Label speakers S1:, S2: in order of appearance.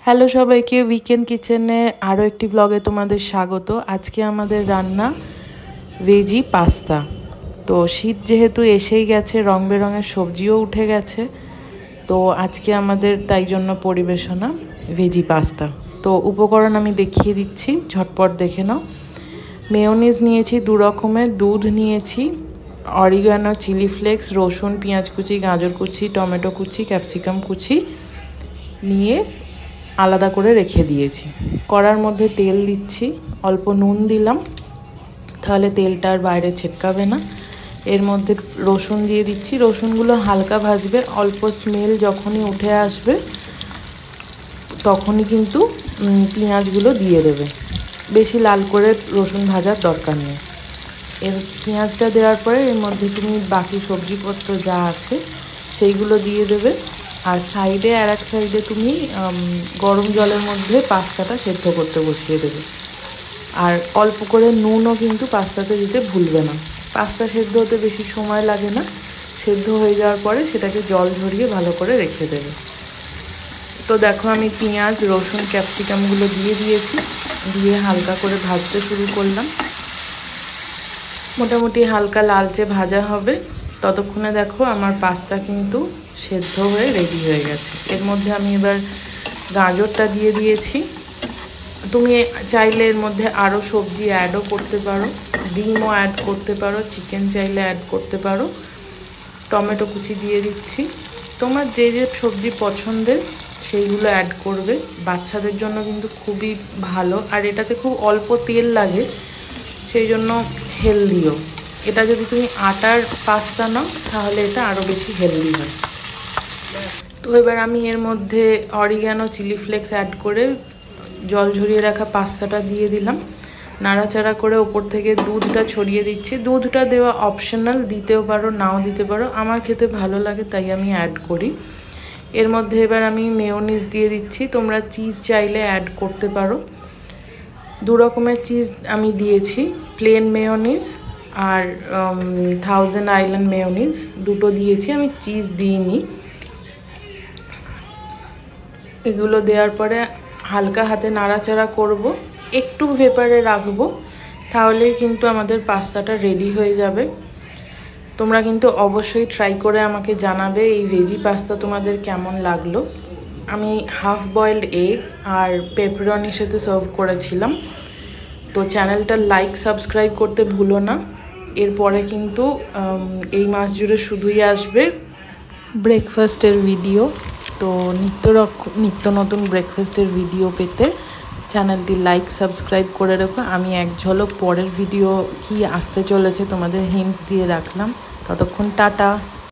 S1: Hello সবাইকে, weekend কিচেনে আরও একটি ব্লগে তোমাদের স্বাগত। আজকে আমাদের রান্না ভেজি পাস্তা। তো শীত যেহেতু এসেই গেছে, রং বেরঙের সবজিও উঠে গেছে, তো আজকে আমাদের তাই জন্য পরিবেশনা ভেজি পাস্তা। তো উপকরণ আমি দেখিয়ে দিচ্ছি, ঝটপট দেখে নাও। মেয়োনিজ নিয়েছি 2 রকমের, দুধ নিয়েছি, অরিগানো, চিলি ফ্লেক্স, রসুন, পেঁয়াজ কুচি, গাজর কুচি, টমেটো কুচি, ক্যাপসিকাম কুচি নিয়ে আলাদা করে রেখে দিয়েছি। কড়ার মধ্যে তেল দিচ্ছি, অল্প নুন দিলাম, তাহলে তেলটা আর বাইরে ছিটকাবে না। এর মধ্যে রসুন দিয়ে দিচ্ছি, রসুনগুলো হালকা ভাজবে, অল্প স্মেল যখনই উঠে আসবে তখনই কিন্তু পেঁয়াজগুলো দিয়ে দেবে। বেশি লাল করে রসুন ভাজার দরকার নেই। এর পেঁয়াজটা দেওয়ার পরে এর মধ্যে তুমি বাকি সবজিপত্র যা আছে সেইগুলো দিয়ে দেবে। আর সাইডে আর এক সাইডে তুমি গরম জলের মধ্যে পাস্তাটা সেদ্ধ করতে বসিয়ে দেবে। আর অল্প করে নুনও কিন্তু পাস্তাতে দিতে ভুলবে না। পাস্তা সেদ্ধ হতে বেশি সময় লাগে না, সেদ্ধ হয়ে যাওয়ার পরে সেটাকে জল ঝরিয়ে ভালো করে রেখে দেবে। তো দেখো, আমি পেঁয়াজ, রসুন, ক্যাপসিকামগুলো দিয়ে দিয়েছি, দিয়ে হালকা করে ভাজতে শুরু করলাম। মোটামুটি হালকা লালচে ভাজা হবে, ততক্ষণে দেখো আমার পাস্তা কিন্তু সেদ্ধ হয়ে রেডি হয়ে গেছে। এর মধ্যে আমি এবার গাজরটা দিয়ে দিয়েছি। তুমি চাইলে এর মধ্যে আরও সবজি অ্যাডও করতে পারো, ডিমও অ্যাড করতে পারো, চিকেন চাইলে অ্যাড করতে পারো। টমেটো কুচি দিয়ে দিচ্ছি, তোমার যে যে সবজি পছন্দের সেইগুলো অ্যাড করবে। বাচ্চাদের জন্য কিন্তু খুবই ভালো, আর এটাতে খুব অল্প তেল লাগে, সেই জন্য হেলদিও। এটা যদি তুমি আটার পাস্তা নাও তাহলে এটা আরও বেশি হেলদি হয়। তো এবার আমি এর মধ্যে অরিগানো, চিলি ফ্লেক্স অ্যাড করে জল ঝরিয়ে রাখা পাস্তাটা দিয়ে দিলাম। নাড়াচাড়া করে ওপর থেকে দুধটা ছড়িয়ে দিচ্ছি। দুধটা দেওয়া অপশনাল, দিতেও পারো নাও দিতে পারো, আমার খেতে ভালো লাগে তাই আমি অ্যাড করি। এর মধ্যে এবার আমি মেয়োনিজ দিয়ে দিচ্ছি, তোমরা চিজ চাইলে অ্যাড করতে পারো। 2 রকমের চিজ আমি দিয়েছি, প্লেন মেয়োনিজ আর 1000 আইল্যান্ড মেয়োনিজ, দুটো দিয়েছি, আমি চিজ দিইনি। এগুলো দেওয়ার পরে হালকা হাতে নাড়াচাড়া করব, একটু ভেপারে রাখবো, তাহলেই কিন্তু আমাদের পাস্তাটা রেডি হয়ে যাবে। তোমরা কিন্তু অবশ্যই ট্রাই করে আমাকে জানাবে এই ভেজি পাস্তা তোমাদের কেমন লাগলো। আমি হাফ বয়েলড এগ আর পেপারনির সাথে সার্ভ করেছিলাম। তো চ্যানেলটা লাইক, সাবস্ক্রাইব করতে ভুলো না। এরপরে কিন্তু এই মাস জুড়ে শুধুই আসবে ব্রেকফাস্টের ভিডিও। তো নিত্য নতুন ব্রেকফাস্টের ভিডিও পেতে চ্যানেলটি লাইক, সাবস্ক্রাইব করে রেখো। আমি এক ঝলক পরের ভিডিও কি আসতে চলেছে তোমাদের হিন্টস দিয়ে রাখলাম। ততক্ষণ টাটা।